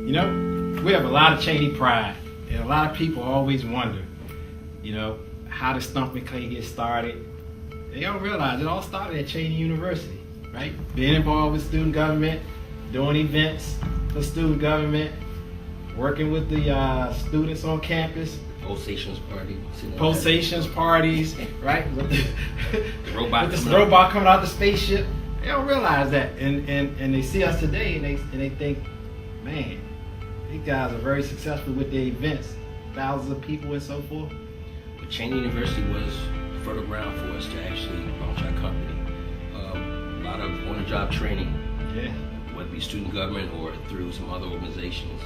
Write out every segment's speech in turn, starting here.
You know, we have a lot of Cheney pride, and a lot of people always wonder, you know, how did Stumping Clay get started? They don't realize it all started at Cheney University, right? Being involved with student government, doing events for student government, working with the students on campus. Post-Stations parties, right? With the robot, with the robot coming out the spaceship. They don't realize that, and they see us today, and they think, man, these guys are very successful with their events, thousands of people and so forth. But Cheney University was fertile ground for us to actually launch our company. A lot of on-the-job training, whether it be student government or through some other organizations,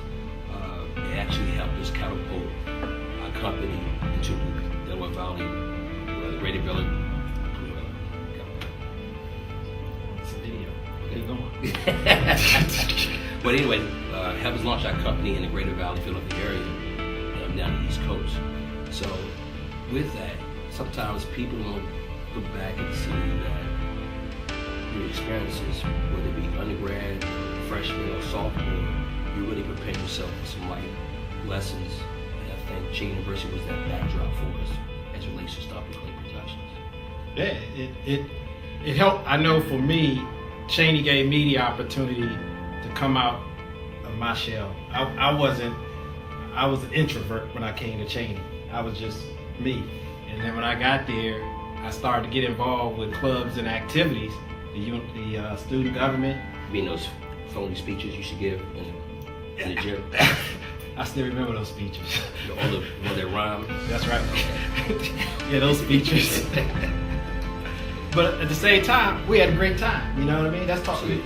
it actually helped us catapult our company into the Delaware Valley, the Greater Village. It's a video. Keep going. But anyway, helped us launch our company in the Greater Valley, Philadelphia area, down the East Coast. So with that, sometimes people don't look back and see that your experiences, whether it be undergrad, freshman, or sophomore, you really prepare yourself for some life lessons. And I think Cheney University was that backdrop for us as it relates to Stumping Clay Productions. Yeah, it helped. I know for me, Cheney gave me the opportunity to come out of my shell. I was an introvert when I came to Cheney. I was just me. And then when I got there, I started to get involved with clubs and activities, the student government. You mean those phony speeches you should give in the gym? I still remember those speeches. All the rhyme? That's right. Yeah, those speeches. But at the same time, we had a great time. You know what I mean? That's talking.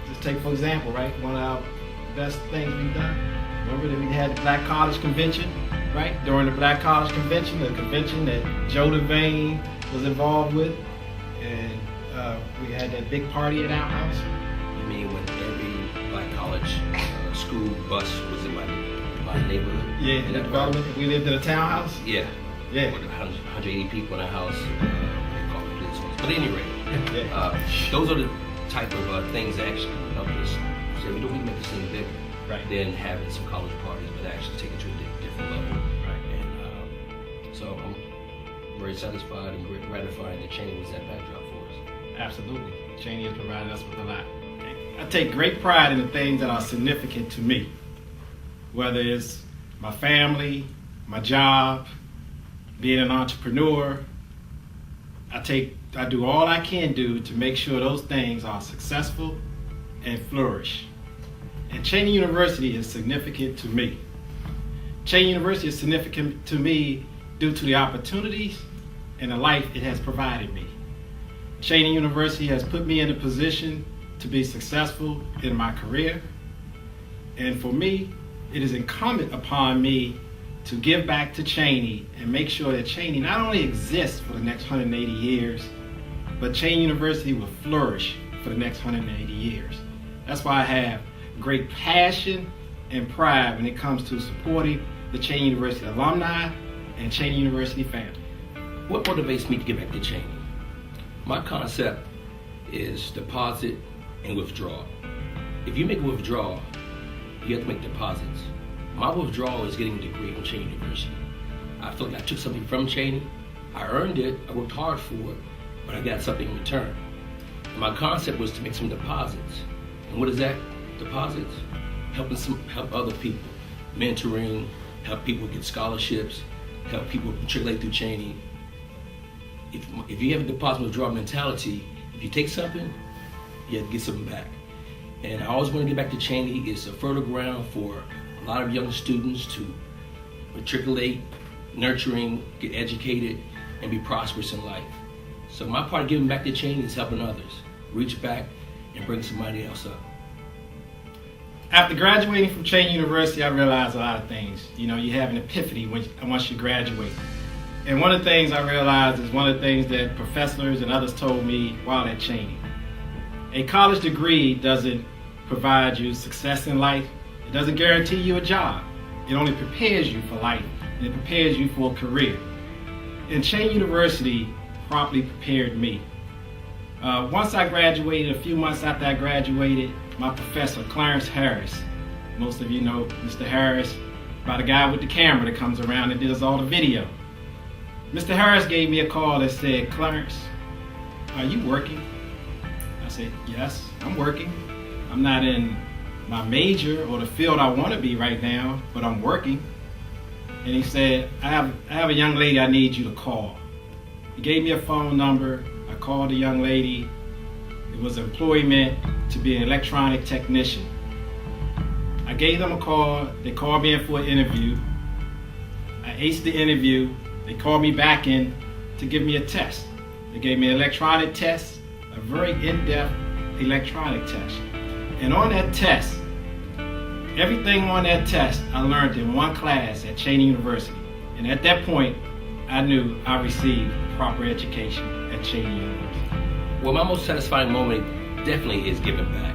Let's take for example, right? One of our best things we've done. Remember that we had the Black College Convention, right? During the Black College Convention, the convention that Joe Devane was involved with, and we had that big party at our house. You mean when every Black College school bus was in my neighborhood? Yeah, in the development. We lived in a townhouse. Yeah. Yeah. With 180 people in a house. They call it police. But anyway, those are the type of things that actually help us say we don't need to make this thing bigger. Right. Than having some college parties, but actually take it to a different level. Right. And so I'm very satisfied and gratified that Cheney was that backdrop for us. Absolutely. Cheney has provided us with a lot. I take great pride in the things that are significant to me, whether it's my family, my job, being an entrepreneur. I do all I can do to make sure those things are successful and flourish. And Cheney University is significant to me. Cheney University is significant to me due to the opportunities and the life it has provided me. Cheney University has put me in a position to be successful in my career. And for me, it is incumbent upon me to give back to Cheney and make sure that Cheney not only exists for the next 180 years, but Cheney University will flourish for the next 180 years. That's why I have great passion and pride when it comes to supporting the Cheney University alumni and Cheney University family. What motivates me to give back to Cheney? My concept is deposit and withdraw. If you make a withdrawal, you have to make deposits. My withdrawal is getting a degree from Cheney University. I feel like I took something from Cheney, I earned it, I worked hard for it, but I got something in return. And my concept was to make some deposits. And what is that? Deposits? Help other people. Mentoring, help people get scholarships, help people matriculate through Cheney. If you have a deposit withdrawal mentality, if you take something, you have to get something back. And I always want to get back to Cheney. It's a fertile ground for a lot of young students to matriculate, nurturing, get educated, and be prosperous in life. So my part of giving back to Cheney is helping others reach back and bring somebody else up. After graduating from Cheney University, I realized a lot of things. You know, you have an epiphany once you graduate. And one of the things I realized is one of the things that professors and others told me while at Cheney. A college degree doesn't provide you success in life. It doesn't guarantee you a job. It only prepares you for life, and it prepares you for a career. And Cheney University properly prepared me. Once I graduated, a few months after I graduated, my professor, Clarence Harris, Most of you know Mr. Harris by the guy with the camera that comes around and does all the video. Mr. Harris gave me a call that said, "Clarence, are you working?" I said, "Yes, I'm working. I'm not in my major or the field I want to be right now, but I'm working." And he said, I have a young lady I need you to call." He gave me a phone number. I called the young lady. It was employment to be an electronic technician. I gave them a call. They called me in for an interview. I aced the interview. They called me back in to give me a test. They gave me an electronic test, a very in-depth electronic test. And on that test, everything on that test I learned in one class at Cheyney University. And at that point, I knew I received proper education at Cheyney University. Well, my most satisfying moment definitely is giving back.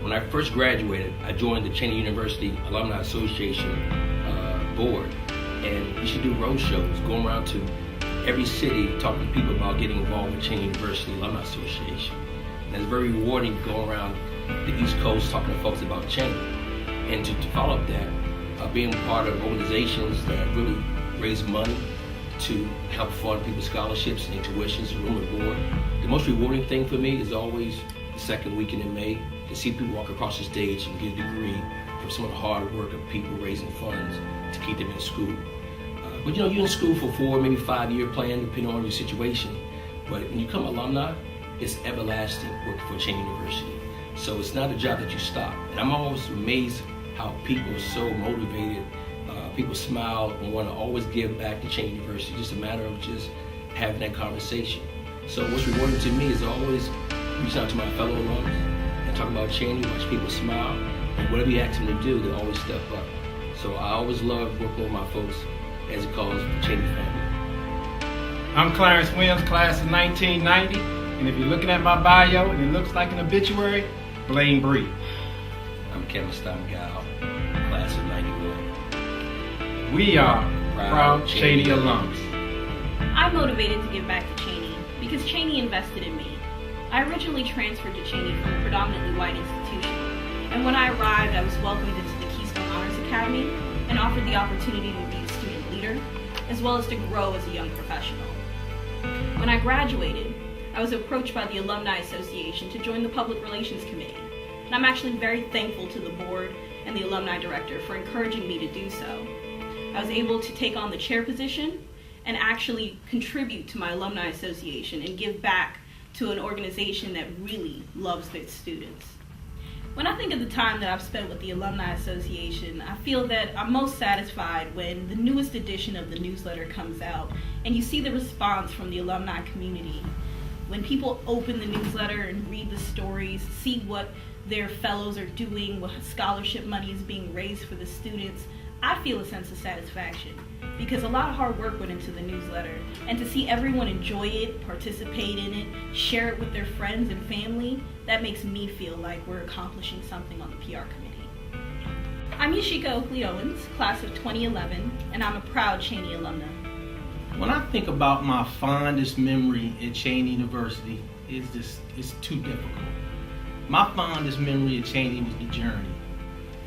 When I first graduated, I joined the Cheyney University Alumni Association board, and we should do road shows, going around to every city, talking to people about getting involved with Cheyney University Alumni Association. And it's very rewarding to go around the East Coast talking to folks about Cheyney. And to follow up that, being part of organizations that really raise money to help fund people's scholarships and tuitions and room and board. The most rewarding thing for me is always the second weekend in May to see people walk across the stage and get a degree from some of the hard work of people raising funds to keep them in school. But you know, you're in school for 4, maybe 5-year plan, depending on your situation. But when you become alumni, it's everlasting working for Cheyney University. So it's not a job that you stop. And I'm always amazed how people are so motivated. People smile and want to always give back to Cheyney University. Just a matter of just having that conversation. So what's rewarding to me is always reaching out to my fellow alums and talking about Cheyney, watch people smile, and whatever you ask them to do, they always step up. So I always love working with my folks, as it calls, the Cheyney family. I'm Clarence Williams, class of 1990, and if you're looking at my bio and it looks like an obituary, blame Bree. I'm Kevin Stamgal, class of 91. We are proud Cheyney alums. I'm motivated to give back to Cheyney because Cheyney invested in me. I originally transferred to Cheyney from a predominantly white institution, and when I arrived, I was welcomed into the Keystone Honors Academy and offered the opportunity to be a student leader, as well as to grow as a young professional. When I graduated, I was approached by the Alumni Association to join the Public Relations Committee, and I'm actually very thankful to the board and the Alumni Director for encouraging me to do so. I was able to take on the chair position and actually contribute to my Alumni Association and give back to an organization that really loves its students. When I think of the time that I've spent with the Alumni Association, I feel that I'm most satisfied when the newest edition of the newsletter comes out and you see the response from the alumni community. When people open the newsletter and read the stories, see what their fellows are doing, what scholarship money is being raised for the students, I feel a sense of satisfaction because a lot of hard work went into the newsletter, and to see everyone enjoy it, participate in it, share it with their friends and family, that makes me feel like we're accomplishing something on the PR committee. I'm Yashika Oakley Owens, class of 2011, and I'm a proud Cheyney alumna. When I think about my fondest memory at Cheyney University, it's too difficult. My fondest memory at Cheyney was the journey.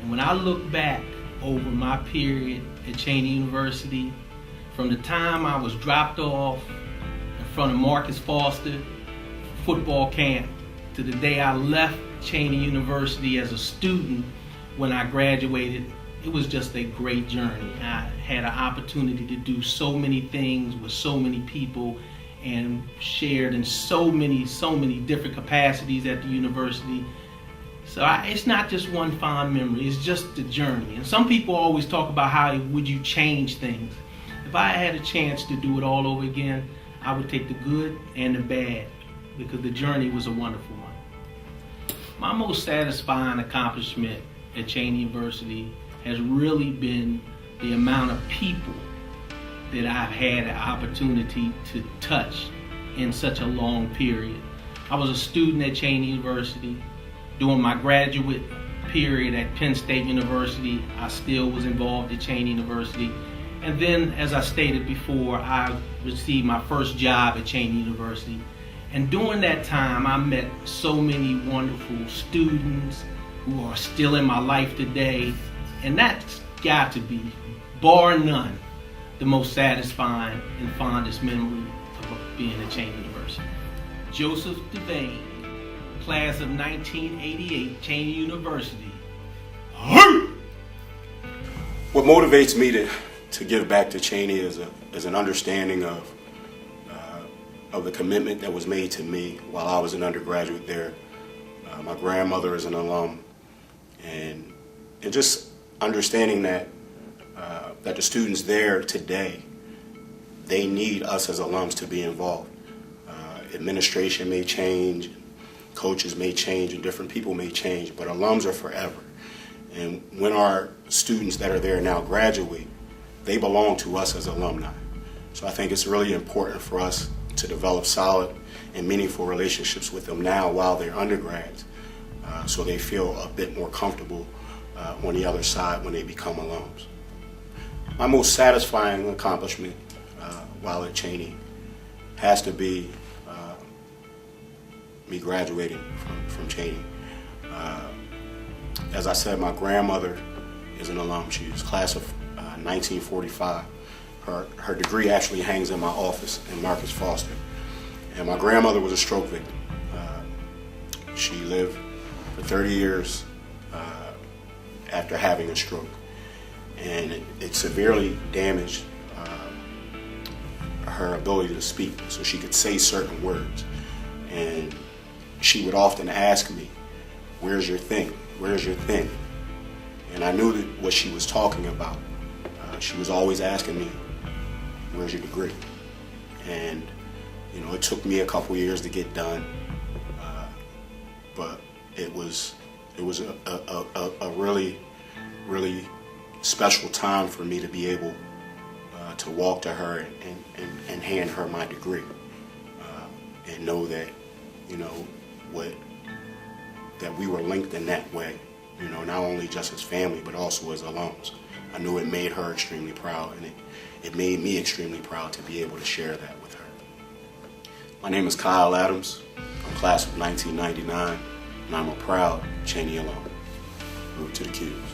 And when I look back over my period at Cheyney University, from the time I was dropped off in front of Marcus Foster football camp to the day I left Cheyney University as a student when I graduated, it was just a great journey. I had an opportunity to do so many things with so many people and shared in so many different capacities at the university. So it's not just one fond memory, it's just the journey. And some people always talk about how would you change things. If I had a chance to do it all over again, I would take the good and the bad because the journey was a wonderful one. My most satisfying accomplishment at Cheyney University has really been the amount of people that I've had an opportunity to touch in such a long period. I was a student at Cheyney University. During my graduate period at Penn State University, I still was involved at Cheyney University. And then, as I stated before, I received my first job at Cheyney University. And during that time, I met so many wonderful students, who are still in my life today, and that's got to be, bar none, the most satisfying and fondest memory of being at Cheyney University. Joseph Devane, class of 1988, Cheyney University. What motivates me to give back to Cheyney is an understanding of the commitment that was made to me while I was an undergraduate there. My grandmother is an alum, and just understanding that the students there today, they need us as alums to be involved. Administration may change, coaches may change, and different people may change, but alums are forever. And when our students that are there now graduate, they belong to us as alumni. So I think it's really important for us to develop solid and meaningful relationships with them now while they're undergrads, so they feel a bit more comfortable on the other side when they become alums. My most satisfying accomplishment while at Cheyney has to be me graduating from Cheyney. As I said, my grandmother is an alum. She was class of 1945. Her degree actually hangs in my office in Marcus Foster. And my grandmother was a stroke victim. She lived for 30 years after having a stroke. And it severely damaged her ability to speak, so she could say certain words. And she would often ask me, "Where's your thing? Where's your thing?" And I knew that what she was talking about. She was always asking me, "Where's your degree?" And it took me a couple years to get done, but it was a really, really special time for me to be able to walk to her and hand her my degree, and know that that we were linked in that way, not only just as family but also as alums. I knew it made her extremely proud, and it made me extremely proud to be able to share that with her. My name is Kyle Adams. I'm class of 1999, and I'm a proud Cheyney alum. Move to the Qs.